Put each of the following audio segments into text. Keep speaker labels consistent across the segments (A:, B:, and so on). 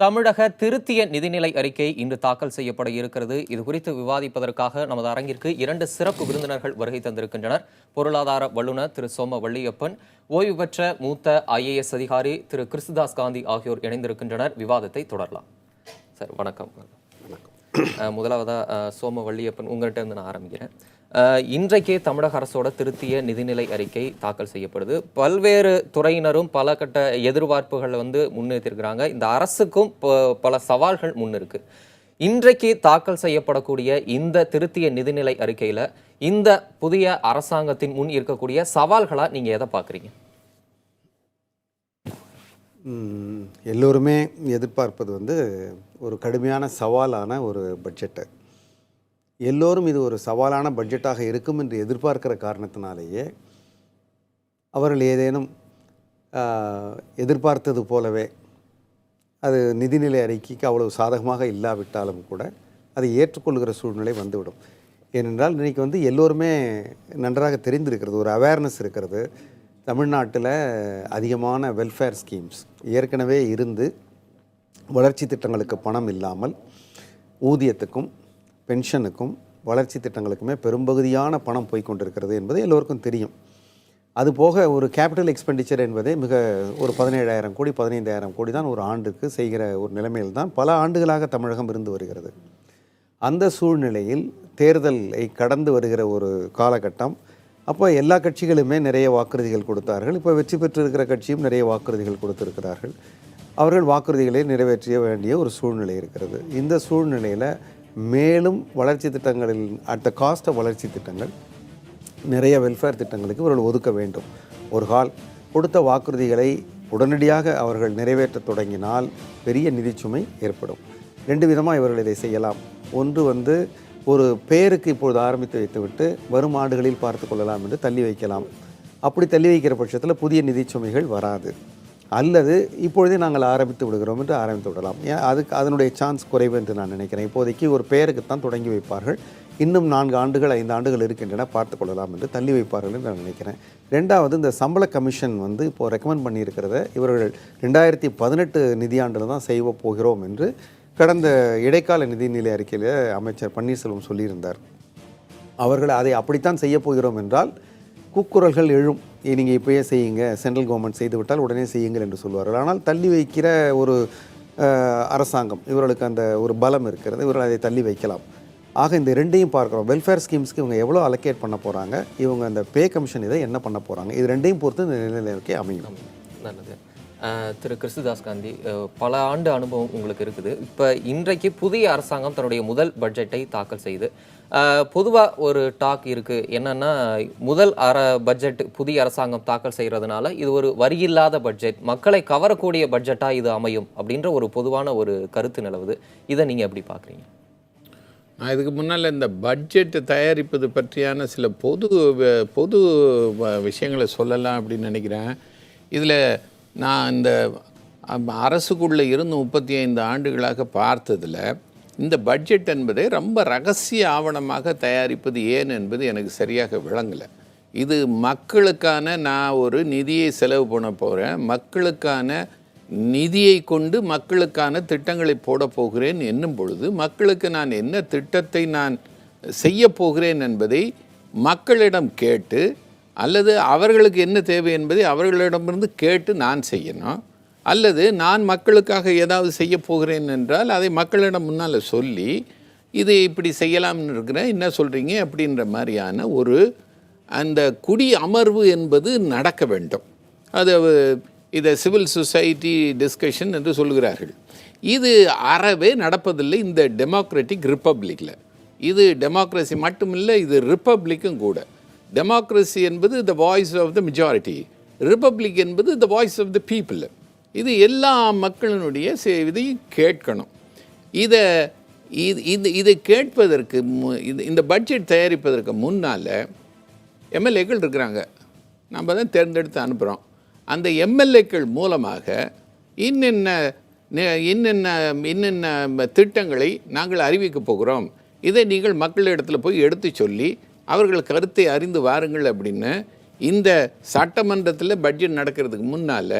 A: தமிழக திருத்திய நிதிநிலை அறிக்கை இன்று தாக்கல் செய்யப்பட இருக்கிறது. இது குறித்து விவாதிப்பதற்காக நமது அரங்கிற்கு 2 சிறப்பு விருந்தினர்கள் வருகை தந்திருக்கின்றனர். பொருளாதார வல்லுநர் திரு சோம வள்ளியப்பன், ஓய்வு பெற்ற மூத்த IAS அதிகாரி திரு கிறிஸ்துதாஸ் காந்தி ஆகியோர் இணைந்திருக்கின்றனர். விவாதத்தை தொடரலாம். சார் வணக்கம். முதலாவதா சோம வள்ளியப்பன், உங்கள்கிட்ட இருந்து நான் ஆரம்பிக்கிறேன். இன்றைக்கே தமிழக அரசோட திருத்திய நிதிநிலை அறிக்கை தாக்கல் செய்யப்படுது. பல்வேறு துறையினரும் பல கட்ட எதிர்பார்ப்புகள் முன்னிறுத்திருக்கிறாங்க. இந்த அரசுக்கும் பல சவால்கள் முன்னிருக்கு. இன்றைக்கு தாக்கல் செய்யப்படக்கூடிய இந்த திருத்திய நிதிநிலை அறிக்கையில இந்த புதிய அரசாங்கத்தின் முன் இருக்கக்கூடிய சவால்களா நீங்க எதை பார்க்குறீங்க?
B: எல்லோருமே எதிர்பார்ப்பது ஒரு கடுமையான சவாலான ஒரு பட்ஜெட்டு. எல்லோரும் இது ஒரு சவாலான பட்ஜெட்டாக இருக்கும் என்று எதிர்பார்க்கிற காரணத்தினாலேயே அவர்கள் ஏதேனும் எதிர்பார்த்தது போலவே அது நிதிநிலை அறிக்கைக்கு அவ்வளவு சாதகமாக இல்லாவிட்டாலும் கூட அதை ஏற்றுக்கொள்கிற சூழ்நிலை வந்துவிடும். ஏனென்றால் இன்றைக்கி எல்லோருமே நன்றாக தெரிந்திருக்கிறது, ஒரு அவேர்னஸ் இருக்கிறது. தமிழ்நாட்டில் அதிகமான வெல்ஃபேர் ஸ்கீம்ஸ் ஏற்கனவே இருந்து வளர்ச்சி திட்டங்களுக்கு பணம் இல்லாமல் ஊதியத்துக்கும் பென்ஷனுக்கும் வளர்ச்சி திட்டங்களுக்குமே பெரும்பகுதியான பணம் போய்கொண்டிருக்கிறது என்பது எல்லோருக்கும் தெரியும். அதுபோக ஒரு கேபிட்டல் எக்ஸ்பெண்டிச்சர் என்பதே ஒரு 17,000 கோடி 15,000 கோடி தான் ஒரு ஆண்டுக்கு செய்கிற ஒரு நிலைமையில் தான் பல ஆண்டுகளாக தமிழகம் இருந்து வருகிறது. அந்த சூழ்நிலையில் தேர்தலை கடந்து வருகிற ஒரு காலகட்டம். அப்போ எல்லா கட்சிகளுமே நிறைய வாக்குறுதிகள் கொடுத்தார்கள். இப்போ வெற்றி பெற்றிருக்கிற கட்சியும் நிறைய வாக்குறுதிகள் கொடுத்திருக்கிறார்கள். அவர்கள் வாக்குறுதிகளை நிறைவேற்ற வேண்டிய ஒரு சூழ்நிலை இருக்கிறது. இந்த சூழ்நிலையில் மேலும் வளர்ச்சி திட்டங்களில் அட் த காஸ்ட் ஆஃப் வளர்ச்சி திட்டங்கள் நிறைய வெல்ஃபேர் திட்டங்களுக்கு இவர்கள் ஒதுக்க வேண்டும். ஒரு கால் கொடுத்த வாக்குறுதிகளை உடனடியாக அவர்கள் நிறைவேற்ற தொடங்கினால் பெரிய நிதிச்சுமை ஏற்படும். 2 விதமாக இவர்கள் இதை செய்யலாம். ஒன்று ஒரு பேருக்கு இப்பொழுது ஆரம்பித்து வைத்துவிட்டு வரும் ஆண்டுகளில் பார்த்து கொள்ளலாம் என்று தள்ளி வைக்கலாம். அப்படி தள்ளி வைக்கிற பட்சத்தில் புதிய நிதிச்சுமைகள் வராது. அல்லது இப்பொழுதே நாங்கள் ஆரம்பித்து விடுகிறோம் என்று ஆரம்பித்து விடலாம். அதனுடைய சான்ஸ் குறைவு என்று நான் நினைக்கிறேன். இப்போதைக்கு ஒரு பெயருக்குத்தான் தொடங்கி வைப்பார்கள். இன்னும் 4 ஆண்டுகள் 5 ஆண்டுகள் இருக்கின்றன, பார்த்து கொள்ளலாம் என்று தள்ளி வைப்பார்கள் என்று நான் நினைக்கிறேன். 2வது, இந்த சம்பள கமிஷன் இப்போது ரெக்கமெண்ட் பண்ணியிருக்கிறத இவர்கள் 2018 நிதியாண்டில் தான் செய்ய போகிறோம் என்று கடந்த இடைக்கால நிதிநிலை அறிக்கையில் அமைச்சர் பன்னீர்செல்வம் சொல்லியிருந்தார். அவர்கள் அதை அப்படித்தான் செய்ய போகிறோம் என்றால் கூக்குரல்கள் எழும். நீங்கள் இப்போயே செய்யுங்க, சென்ட்ரல் கவர்மெண்ட் செய்துவிட்டால் உடனே செய்யுங்கள் என்று சொல்வார்கள். ஆனால் தள்ளி வைக்கிற ஒரு அரசாங்கம், இவர்களுக்கு அந்த ஒரு பலம் இருக்கிறது, இவர்கள் அதை தள்ளி வைக்கலாம். ஆக இந்த 2ஐயும் பார்க்குறோம். வெல்ஃபேர் ஸ்கீம்ஸ்க்கு இவங்க எவ்வளோ அலோகேட் பண்ண போகிறாங்க, இவங்க அந்த பே கமிஷன் இதை என்ன பண்ண போகிறாங்க, இது 2ஐயும் பொறுத்து இந்த நிலையில் இருக்கே அமையும்.
A: நல்லது. திரு கிறிஸ்துதாஸ் காந்தி, பல ஆண்டு அனுபவம் உங்களுக்கு இருக்குது. இப்போ இன்றைக்கு புதிய அரசாங்கம் தன்னுடைய முதல் பட்ஜெட்டை தாக்கல் செய்து பொதுவாக ஒரு டாக் இருக்குது. என்னென்னா, முதல் பட்ஜெட் புதிய அரசாங்கம் தாக்கல் செய்கிறதுனால இது ஒரு வரியில்லாத பட்ஜெட், மக்களை கவரக்கூடிய பட்ஜெட்டாக இது அமையும் அப்படின்ற ஒரு பொதுவான ஒரு கருத்து நிலவுது. இதை நீங்கள் எப்படி பார்க்குறீங்க?
C: நான் இதுக்கு முன்னால் இந்த பட்ஜெட்டு தயாரிப்பது பற்றியான சில பொது விஷயங்களை சொல்லலாம் அப்படின்னு நினைக்கிறேன். இதில் நான் இந்த அரசுக்குள்ளே இருந்து 35 ஆண்டுகளாக பார்த்ததில் இந்த பட்ஜெட் என்பதை ரொம்ப ரகசிய ஆவணமாக தயாரிப்பது ஏன் என்பது எனக்கு சரியாக விளங்கலை. இது மக்களுக்கான நான் ஒரு நிதியை செலவு பண்ண போகிறேன், மக்களுக்கான நிதியை கொண்டு மக்களுக்கான திட்டங்களை போட போகிறேன் என்னும் பொழுது மக்களுக்கு நான் என்ன திட்டத்தை நான் செய்ய போகிறேன் என்பதை மக்களிடம் கேட்டு, அல்லது அவர்களுக்கு என்ன தேவை என்பதை அவர்களிடமிருந்து கேட்டு நான் செய்யணும். அல்லது நான் மக்களுக்காக ஏதாவது செய்ய போகிறேன் என்றால் அதை மக்களிடம் முன்னால் சொல்லி, இதை இப்படி செய்யலாம்னு இருக்கிறேன், என்ன சொல்கிறீங்க அப்படின்ற மாதிரியான ஒரு அந்த குடி அமர்வு என்பது நடக்க வேண்டும். அது இதை சிவில் சொசைட்டி டிஸ்கஷன் என்று சொல்கிறார்கள். இது அறவே நடப்பதில்லை இந்த டெமோக்ராட்டிக் ரிப்பப்ளிக்கில். இது டெமோக்ரஸி மட்டுமில்லை, இது ரிப்பப்ளிக்கும் கூட. டெமோக்ரஸி என்பது the voice of the majority, republic என்பது the voice of the people. இது எல்லா மக்களினுடைய இதையும் கேட்கணும். இதை கேட்பதற்கு இந்த பட்ஜெட் தயாரிப்பதற்கு முன்னால் எம்எல்ஏக்கள் இருக்கிறாங்க, நம்ம தான் தேர்ந்தெடுத்து அனுப்புகிறோம். அந்த எம்எல்ஏக்கள் மூலமாக இன்னென்ன திட்டங்களை நாங்கள் அறிவிக்க போகிறோம், இதை நீங்கள் மக்களிடத்தில் போய் எடுத்து சொல்லி அவர்கள் கருத்தை அறிந்து வாருங்கள் அப்படின்னு இந்த சட்டமன்றத்தில் பட்ஜெட் நடக்கிறதுக்கு முன்னால்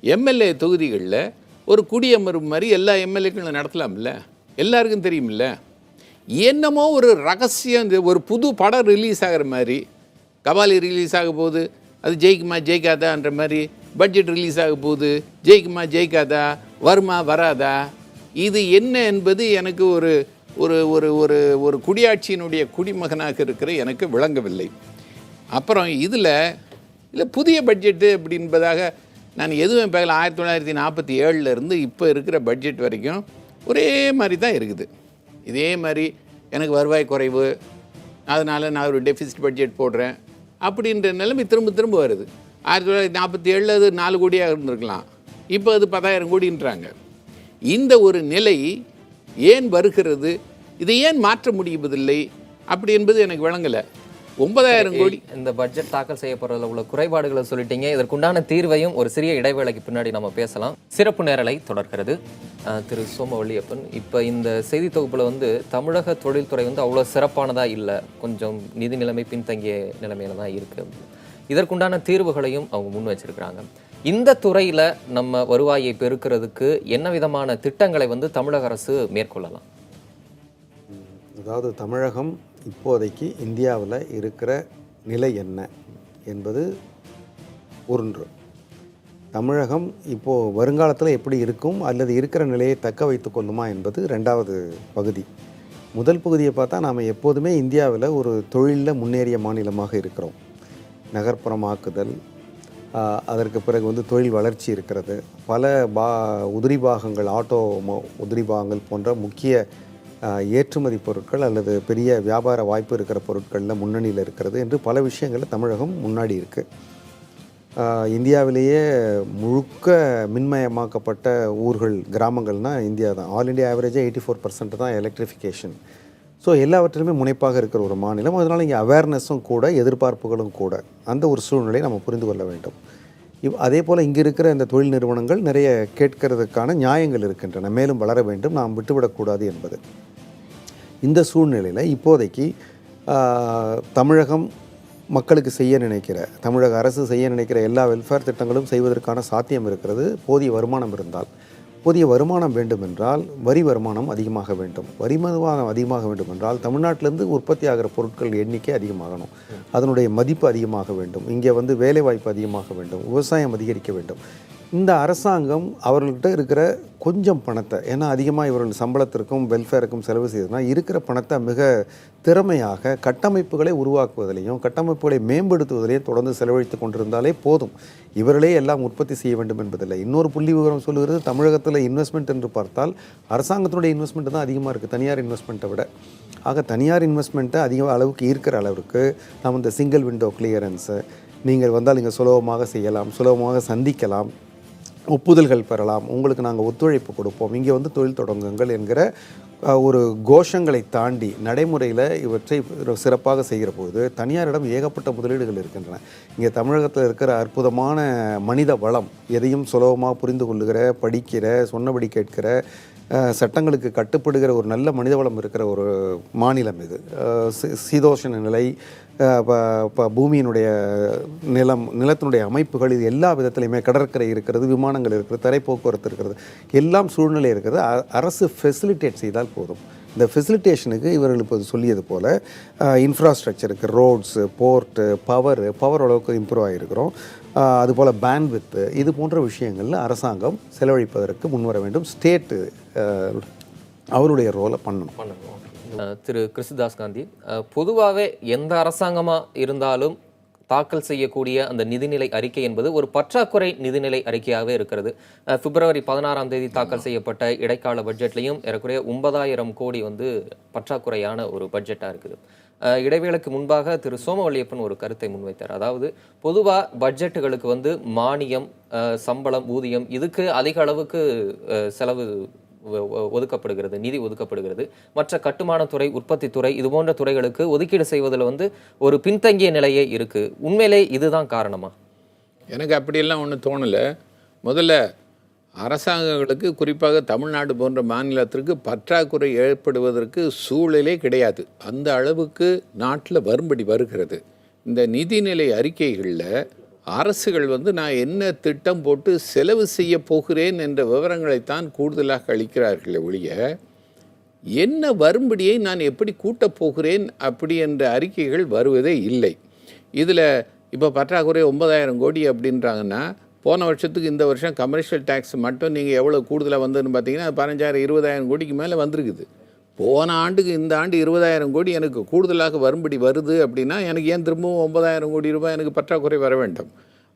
C: எம்எல்ஏ தொகுதிகளில் ஒரு குடியமர்வு மாதிரி எல்லா எம்எல்ஏக்களும் நடத்தலாம்ல, எல்லாருக்கும் தெரியுமில்ல. என்னமோ ஒரு ரகசியம், ஒரு புது படம் ரிலீஸ் ஆகிற மாதிரி, கபாலி ரிலீஸ் ஆக போகுது, அது ஜெயிக்குமா ஜெயிக்காதான்ற மாதிரி, பட்ஜெட் ரிலீஸ் ஆக போகுது, ஜெயிக்குமா ஜெயிக்காதா, வருமா வராதா, இது என்ன என்பது எனக்கு ஒரு ஒரு ஒரு ஒரு ஒரு குடியாட்சியினுடைய குடிமகனாக இருக்கிற எனக்கு விளங்கவில்லை. அப்புறம் இதில் புதிய பட்ஜெட்டு அப்படின்பதாக நான் எதுவும் பார்க்கல. 1947 இப்போ இருக்கிற பட்ஜெட் வரைக்கும் ஒரே மாதிரி தான் இருக்குது. இதே மாதிரி எனக்கு வருவாய் குறைவு, அதனால் நான் ஒரு டெஃபிசிட் பட்ஜெட் போடுறேன் அப்படின்ற நிலைமை திரும்ப திரும்ப வருது. 1947 அது 4 கோடியாக இருந்திருக்கலாம், இப்போ அது 10,000 கோடின்றாங்க. இந்த ஒரு நிலை ஏன் வருகிறது, இதை ஏன் மாற்ற முடிவதில்லை அப்படி என்பது எனக்கு விளங்கலை. 9,000 கோடி
A: இந்த பட்ஜெட் தாக்கல் செய்யப்படுறதுல உள்ள குறைபாடுகளை சொல்லிட்டீங்க. இதற்குண்டான தீர்வையும் ஒரு சிறிய இடைவேளைக்கு பின்னாடி நம்ம பேசலாம். சிறப்பு நேரலை தொடர்கிறது. திரு சோமவள்ளியப்பன், இப்போ இந்த செய்தி தொகுப்புல தமிழக தொழில்துறை அவ்வளோ சிறப்பானதா இல்லை, கொஞ்சம் நிதி நிலைமை பின்தங்கிய நிலைமையில தான் இருக்கு. இதற்குண்டான தீர்வுகளையும் அவங்க முன் வச்சிருக்கிறாங்க. இந்த துறையில நம்ம வருவாயை பெருக்கிறதுக்கு என்ன விதமான திட்டங்களை தமிழக அரசு மேற்கொள்ளலாம்?
B: அதாவது தமிழகம் இப்போதைக்கு இந்தியாவில் இருக்கிற நிலை என்ன என்பது ஒன்று. தமிழகம் இப்போது வருங்காலத்தில் எப்படி இருக்கும் அல்லது இருக்கிற நிலையை தக்க வைத்து கொள்ளுமா என்பது ரெண்டாவது பகுதி. முதல் பகுதியை பார்த்தா நாம் எப்போதுமே இந்தியாவில் ஒரு தொழிலில் முன்னேறிய மாநிலமாக இருக்கிறோம். நகர்ப்புறமாக்குதல், அதற்கு பிறகு தொழில் வளர்ச்சி இருக்கிறது. பல உதிரி பாகங்கள், ஆட்டோ உதிரி பாகங்கள் போன்ற முக்கிய ஏற்றுமதி பொருட்கள் அல்லது பெரிய வியாபார வாய்ப்பு இருக்கிற பொருட்களில் முன்னணியில் இருக்கிறது என்று பல விஷயங்களில் தமிழகம் முன்னாடி இருக்குது. இந்தியாவிலேயே முழுக்க மின்மயமாக்கப்பட்ட ஊர்கள், கிராமங்கள்னால் இந்தியா தான். ஆல் இண்டியா ஆவரேஜாக 84% தான் எலக்ட்ரிஃபிகேஷன். ஸோ எல்லாவற்றிலுமே முனைப்பாக இருக்கிற ஒரு மாநிலம். அதனால் இங்கே அவேர்னஸும் கூட, எதிர்பார்ப்புகளும் கூட. அந்த ஒரு சூழ்நிலையை நம்ம புரிந்து கொள்ள வேண்டும். அதே போல் இங்கே இருக்கிற இந்த தொழில் நிறுவனங்கள் நிறைய கேட்கறதுக்கான நியாயங்கள் இருக்கின்றன. மேலும் வளர வேண்டும், நாம் விட்டுவிடக்கூடாது என்பது. இந்த சூழ்நிலையில் இப்போதைக்கு தமிழகம் மக்களுக்கு செய்ய நினைக்கிற, தமிழக அரசு செய்ய நினைக்கிற எல்லா வெல்ஃபேர் திட்டங்களும் செய்வதற்கான சாத்தியம் இருக்கிறது. போதிய வருமானம் இருந்தால். போதிய வருமானம் வேண்டுமென்றால் வரி வருமானம் அதிகமாக வேண்டும். வரி வருமானம் அதிகமாக வேண்டுமென்றால் தமிழ்நாட்டிலேருந்து உற்பத்தி ஆகிற பொருட்கள் எண்ணிக்கை அதிகமாகணும், அதனுடைய மதிப்பு அதிகமாக வேண்டும், இங்கே வேலைவாய்ப்பு அதிகமாக வேண்டும், விவசாயம் அதிகரிக்க வேண்டும். இந்த அரசாங்கம் அவர்கள்ட்ட இருக்கிற கொஞ்சம் பணத்தை, ஏன்னா அதிகமாக இவர்கள் சம்பளத்திற்கும் வெல்ஃபேருக்கும் செலவு செய்ததுனா இருக்கிற பணத்தை மிக திறமையாக கட்டமைப்புகளை உருவாக்குவதிலையும் கட்டமைப்புகளை மேம்படுத்துவதிலையும் தொடர்ந்து செலவழித்து கொண்டிருந்தாலே போதும். இவர்களே எல்லாம் உற்பத்தி செய்ய வேண்டும் என்பதில்லை. இன்னொரு புள்ளி விவரம் சொல்லுகிறது, தமிழகத்தில் இன்வெஸ்ட்மெண்ட் என்று பார்த்தால் அரசாங்கத்தினுடைய இன்வெஸ்ட்மெண்ட் தான் அதிகமாக இருக்குது தனியார் இன்வெஸ்ட்மெண்ட்டை விட. ஆக தனியார் இன்வெஸ்ட்மெண்ட்டை அதிக அளவுக்கு ஈர்க்கிற அளவுக்கு நாம் இந்த சிங்கிள் விண்டோ கிளியரன்ஸு, நீங்கள் வந்தால் இங்கே சுலபமாக செய்யலாம், சுலபமாக சந்திக்கலாம், ஒப்புதல்கள் பெறலாம், உங்களுக்கு நாங்கள் ஒத்துழைப்பு கொடுப்போம், இங்கே தொழில் தொடங்குங்கள் என்கிற ஒரு கோஷங்களை தாண்டி நடைமுறையில் இவற்றை சிறப்பாக செய்கிற போது தனியாரிடம் ஏகப்பட்ட முதலீடுகள் இருக்கின்றன. இங்கே தமிழகத்தில் இருக்கிற அற்புதமான மனித வளம், எதையும் சுலபமாக புரிந்து கொள்ளுகிற, படிக்கிற, சொன்னபடி கேட்கிற, சட்டங்களுக்கு கட்டுப்படுகிற ஒரு நல்ல மனித வளம் இருக்கிற ஒரு மாநிலம் இது. சீதோஷண நிலை, பூமியினுடைய நிலத்தினுடைய அமைப்புகள், இது எல்லா விதத்திலையுமே, கடற்கரை இருக்கிறது, விமானங்கள் இருக்கிறது, தரை போக்குவரத்து இருக்கிறது, எல்லாம் சூழ்நிலை இருக்கிறது. அரசு ஃபெசிலிட்டேட் செய்தால் போதும். இந்த ஃபெசிலிட்டேஷனுக்கு இவர்கள் இப்போது சொல்லியது போல் இன்ஃப்ராஸ்ட்ரக்சருக்கு, ரோட்ஸு, போர்ட்டு, பவர் அளவுக்கு இம்ப்ரூவ் ஆகியிருக்கிறோம். அதுபோல் பேண்ட்வித்து, இது போன்ற விஷயங்களில் அரசாங்கம் செலவழிப்பதற்கு முன்வர வேண்டும். ஸ்டேட்டு அவருடைய ரோலை பண்ணணும்.
A: திரு கிருஷ்ணதாஸ் காந்தி, பொதுவாகவே எந்த அரசாங்கமாக இருந்தாலும் தாக்கல் செய்யக்கூடிய அந்த நிதிநிலை அறிக்கை என்பது ஒரு பற்றாக்குறை நிதிநிலை அறிக்கையாகவே இருக்கிறது. பிப்ரவரி 16 தாக்கல் செய்யப்பட்ட இடைக்கால பட்ஜெட்லையும் ஏறக்குறைய 9,000 கோடி பற்றாக்குறையான ஒரு பட்ஜெட்டாக இருக்குது. இடைவேளைக்கு முன்பாக திரு சோமவள்ளியப்பன் ஒரு கருத்தை முன்வைத்தார். அதாவது பொதுவாக பட்ஜெட்டுகளுக்கு மானியம், சம்பளம், ஊதியம், இதுக்கு அதிக அளவுக்கு செலவு ஒதுக்கப்படுகிறது, நிதி ஒதுக்கப்படுகிறது. மற்ற கட்டுமானத்துறை, உற்பத்தி துறை, இது போன்ற துறைகளுக்கு ஒதுக்கீடு செய்வதில் ஒரு பின்தங்கிய நிலையே இருக்கு. உண்மையிலே இதுதான் காரணமா?
C: எனக்கு அப்படியெல்லாம் ஒன்றும் தோணலை. முதல்ல அரசாங்கங்களுக்கு, குறிப்பாக தமிழ்நாடு போன்ற மாநிலத்திற்கு பற்றாக்குறை ஏற்படுவதற்கு சூழலே கிடையாது. அந்த அளவுக்கு நாட்டில் வரும்படி வருகிறது. இந்த நிதிநிலை அறிக்கைகளில் அரசுகள் நான் என்ன திட்டம் போட்டு செலவு செய்ய போகிறேன் என்ற விவரங்களைத்தான் கூடுதலாக அளிக்கிறார்களே ஒழிய என்ன வரும்படியை நான் எப்படி கூட்டப் போகிறேன் அப்படி என்ற அறிக்கைகள் வருவதே இல்லை. இதில் இப்போ பற்றாக்குறை 9,000 கோடி அப்படின்றாங்கன்னா, போன வருஷத்துக்கு இந்த வருஷம் கமர்ஷியல் டேக்ஸ் மட்டும் நீங்கள் எவ்வளோ கூடுதலாக வந்ததுன்னு பார்த்தீங்கன்னா 15,000 20,000 கோடிக்கு மேலே வந்திருக்குது. போன ஆண்டுக்கு இந்த ஆண்டு 20,000 கோடி எனக்கு கூடுதலாக வரும்படி வருது அப்படின்னா எனக்கு ஏன் திரும்பவும் 9,000 கோடி ரூபாய் எனக்கு பற்றாக்குறை வர வேண்டும்?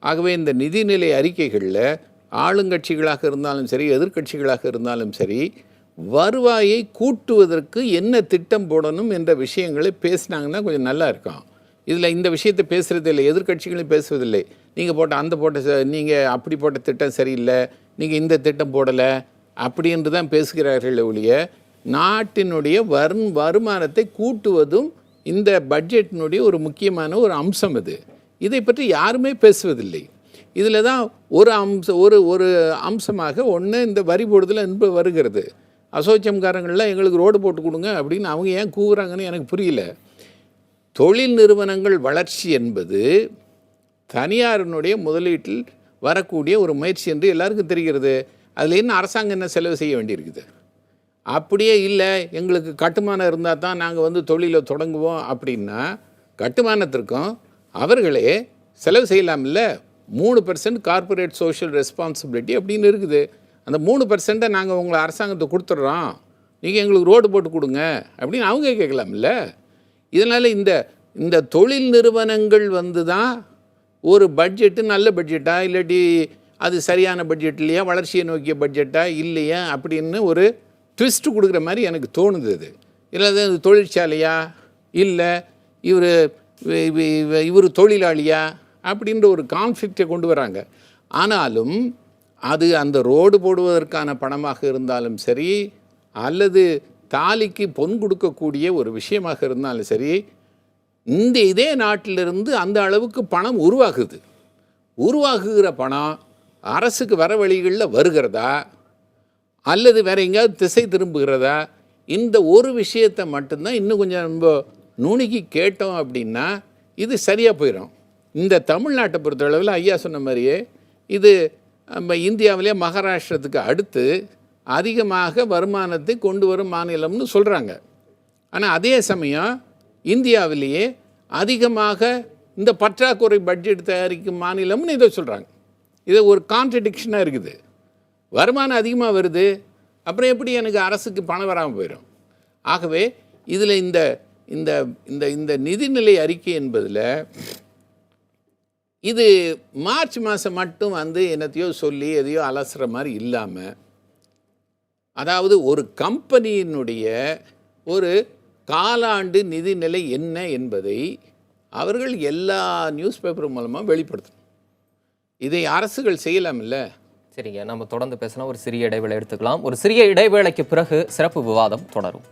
C: ஆகவே இந்த நிதிநிலை அறிக்கைகளில் ஆளுங்கட்சிகளாக இருந்தாலும் சரி, எதிர்க்கட்சிகளாக இருந்தாலும் சரி, வருவாயை கூட்டுவதற்கு என்ன திட்டம் போடணும் என்ற விஷயங்களை பேசினாங்கன்னா கொஞ்சம் நல்லா இருக்கும். இதில் இந்த விஷயத்தை பேசுகிறதில்லை, எதிர்க்கட்சிகளையும் பேசுவதில்லை. நீங்கள் அப்படி போட்ட திட்டம் சரியில்லை, நீங்கள் இந்த திட்டம் போடலை அப்படி என்று தான் பேசுகிறார்கள் ஒழிய நாட்டினுடைய வருமானத்தை கூட்டுவதும் இந்த பட்ஜெட்டினுடைய ஒரு முக்கியமான ஒரு அம்சம் இது. இதை பற்றி யாருமே பேசுவதில்லை. இதில் தான் ஒரு அம்சமாக ஒன்று இந்த வரி போடுதல் என்பது வருகிறது. அசோச்சம்காரங்கள்லாம் எங்களுக்கு ரோடு போட்டு கொடுங்க அப்படின்னு அவங்க ஏன் கூவுறாங்கன்னு எனக்கு புரியல. தொழில் நிறுவனங்கள் வளர்ச்சி என்பது தனியாரினுடைய முதலீட்டில் வரக்கூடிய ஒரு முயற்சி என்று எல்லாருக்கும் தெரிகிறது. அதில் என்ன அரசாங்கம் என்ன செலவு செய்ய வேண்டியிருக்குது? அப்படியே இல்லை, எங்களுக்கு கட்டுமானம் இருந்தால் தான் நாங்கள் தொழிலை தொடங்குவோம் அப்படின்னா கட்டுமானத்திற்கும் அவர்களே செலவு செய்யலாமில்ல. 3% கார்ப்பரேட் சோஷியல் ரெஸ்பான்சிபிலிட்டி அப்படின்னு இருக்குது. அந்த 3%-ஐ நாங்கள் உங்களை அரசாங்கத்தை கொடுத்துட்றோம், நீங்கள் எங்களுக்கு ரோடு போட்டு கொடுங்க அப்படின்னு அவங்க கேட்கலாமில்ல. இதனால் இந்த தொழில் நிறுவனங்கள் தான் ஒரு பட்ஜெட்டு நல்ல பட்ஜெட்டா இல்லாட்டி அது சரியான பட்ஜெட் இல்லையா, வளர்ச்சியை நோக்கிய பட்ஜெட்டா இல்லையா அப்படின்னு ஒரு ட்விஸ்ட்டு கொடுக்குற மாதிரி எனக்கு தோணுது. அது இல்லை தொழிற்சாலையா இல்லை இவர் தொழிலாளியா அப்படின்ற ஒரு கான்ஃப்ளிக்டை கொண்டு வராங்க. ஆனாலும் அது அந்த ரோடு போடுவதற்கான பணமாக இருந்தாலும் சரி, அல்லது தாலிக்கு பொன் கொடுக்கக்கூடிய ஒரு விஷயமாக இருந்தாலும் சரி, இதே நாட்டிலிருந்து அந்த அளவுக்கு பணம் உருவாகுகிற பணம் அரசுக்கு வர வழிகளில் வருகிறதா அல்லது வேறு எங்கேயாவது திசை திரும்புகிறதா? இந்த ஒரு விஷயத்தை மட்டும்தான் இன்னும் கொஞ்சம் நம்ம நுணுக்கி கேட்டோம் அப்படின்னா இது சரியாக போயிடும். இந்த தமிழ்நாட்டை பொறுத்தளவில் ஐயா சொன்ன மாதிரியே இது நம்ம இந்தியாவிலே மகாராஷ்டிரத்துக்கு அடுத்து அதிகமாக வருமானத்தை கொண்டு வரும் மாநிலம்னு சொல்கிறாங்க. ஆனால் அதே சமயம் இந்தியாவிலேயே அதிகமாக இந்த பற்றாக்குறை பட்ஜெட் தயாரிக்கும் மாநிலம்னு இதை சொல்கிறாங்க. இது ஒரு கான்ட்ரடிக்ஷனாக இருக்குது. வருமானம் அதிகமாக வருது, அப்புறம் எப்படி எனக்கு அரசுக்கு பணம் வராமல் போயிடும்? ஆகவே இதில் இந்த இந்த இந்த இந்த நிதிநிலை அறிக்கை என்பதில் இது மார்ச் மாதம் மட்டும் என்னத்தையோ சொல்லி எதையோ அலசுகிற மாதிரி இல்லாமல், அதாவது ஒரு கம்பெனியினுடைய ஒரு காலாண்டு நிதிநிலை என்ன என்பதை அவர்கள் எல்லா நியூஸ் பேப்பர் மூலமாக வெளிப்படுத்தணும். இதை அரசுகள் செய்யலாமில்ல.
A: சரிங்க, நம்ம தொடர்ந்து பேசலாம். ஒரு சிறிய இடைவேளை எடுத்துக்கலாம். ஒரு சிறிய இடைவேளைக்கு பிறகு சிறப்பு விவாதம் தொடரும்.